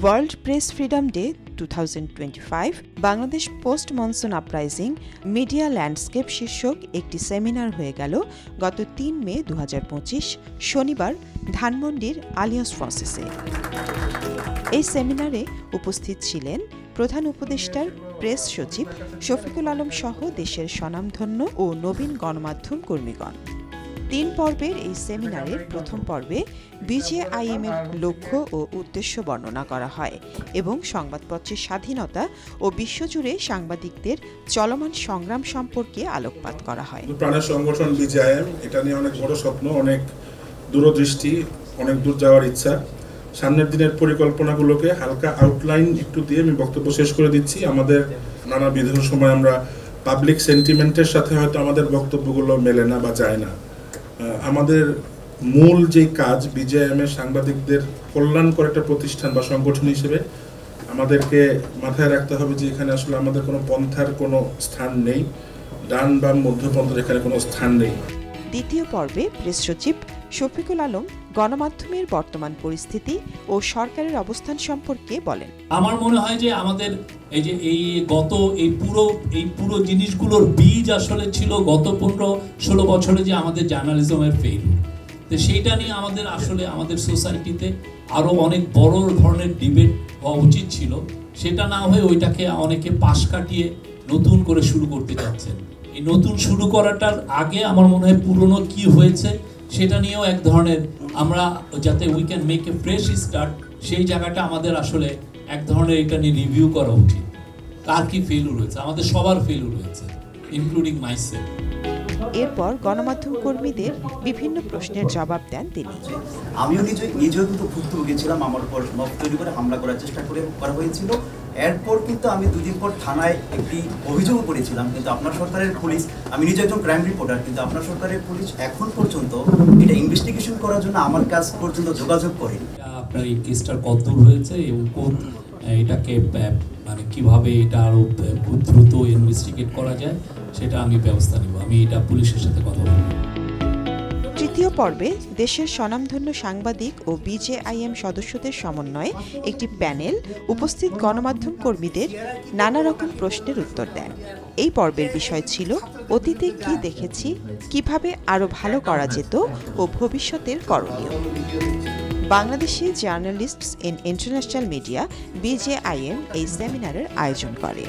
World press freedom day 2025 Bangladesh post monsoon uprising media landscape শীর্ষক একটি seminar হয়ে গেল গত 3 মে 2025 শনিবার ধানমন্ডির আলিয়ান্স ফ্রান্সিসে। এই সেমিনারে উপস্থিত ছিলেন প্রধান উপদেষ্টার প্রেস সচিব শফিকুল আলম সহ দেশের স্বনামধন্য ও নবীন গণমাধ্যম কর্মীগণ। 3 পর্বের এই সেমিনারের প্রথম পর্বে বিজেআইএম এর লক্ষ্য ও উদ্দেশ্য বর্ণনা করা হয় এবং সংবাদপত্রের স্বাধীনতা ও বিশ্বজুড়ে সাংবাদিকদের চলমান সংগ্রাম সম্পর্কে আলোকপাত করা হয়। প্রাণের সংগঠন বিজেআইএম, এটা নিয়ে অনেক বড় স্বপ্ন, অনেক দূরদৃষ্টি, অনেক দূর যাওয়ার ইচ্ছা। সামনের দিনের পরিকল্পনাগুলোকে হালকা আউটলাইন একটু দিয়ে আমি বক্তব্য শেষ করে দিচ্ছি। আমাদের নানাবিধ সময় আমরা পাবলিক সেন্টিমেন্টের সাথে হয়তো আমাদের বক্তব্যগুলো মেলে না বা যায় না। আমাদের মূল যে কাজ বিজেআইএম এর সাংবাদিকদের কল্যাণকর একটা প্রতিষ্ঠান বা সংগঠন হিসেবে আমাদেরকে মাথায় রাখতে হবে যে এখানে আসলে আমাদের কোনো পন্থার কোনো স্থান নেই, ডান বা মধ্যপন্থার এখানে কোনো স্থান নেই। দ্বিতীয় পর্বে প্রেস সচিব শফিকুল আলম গণমাধ্যমের বর্তমান পরিস্থিতি ও সরকারের অবস্থান সম্পর্কে বলেন। আমার মনে হয় যে আমাদের এই পুরো জিনিসগুলোর বীজ আসলে ছিল গত 15-16 বছরে যে আমাদের জার্নালিজমের ফেল। তো সেইটা নিয়ে আমাদের সোসাইটিতে আরো অনেক বড় ধরনের ডিবেট হওয়া উচিত ছিল। সেটা না হয়ে ওইটাকে অনেকে পাশ কাটিয়ে নতুন করে শুরু করতে যাচ্ছেন। এই নতুন শুরু করাটার আগে আমার মনে হয় পুরনো কি হয়েছে সেটা নিয়েও এক ধরনের আমরা যাতে we can make a fresh start, সেই জায়গাটা আমাদের আসলে এক ধরনের এটা নিয়ে রিভিউ করা উচিত। কার কি ফেলিউর হয়েছে? আমাদের সবার ফেলিউর হয়েছে, ইনক্লুডিং মাইসেলফ। এরপর গণমাধ্যম কর্মীদের বিভিন্ন প্রশ্নের জবাব দেন তিনি। আমিও নিজেও কিন্তু ভুক্তভোগী ছিলাম। আমার উপর মব তৈরি করে হামলা করার চেষ্টা করা হয়েছিল। এরপর কিন্তু আমি 2 দিন পর থানায় একটি অভিযোগ করেছিলাম, কিন্তু আপনার সরকারের পুলিশ, আমি নিজে একজন ক্রাইম রিপোর্টার, কিন্তু আপনার সরকারের পুলিশ এখন পর্যন্ত এটা ইনভেস্টিগেশন করার জন্য আমার কাছ পর্যন্ত যোগাযোগ করেনি। আপনার এই কেসটার কতদূর হয়েছে এবং এটাকে মানে কিভাবে এটা আরো খুব দ্রুত ইনভেস্টিগেট করা যায় সেটা আমি ব্যবস্থা নেব। আমি এটা পুলিশের সাথে কথা বলব। তৃতীয় পর্বে দেশের স্বনামধন্য সাংবাদিক ও বিজেআইএম সদস্যদের সমন্বয়ে একটি প্যানেল উপস্থিত গণমাধ্যম কর্মীদের নানা রকম প্রশ্নের উত্তর দেন। এই পর্বের বিষয় ছিল অতীতে কি দেখেছি, কিভাবে আরো ভালো করা যেত ও ভবিষ্যতের করণীয়। Bangladeshi journalists in international media BJIM এই সেমিনারের আয়োজন করে।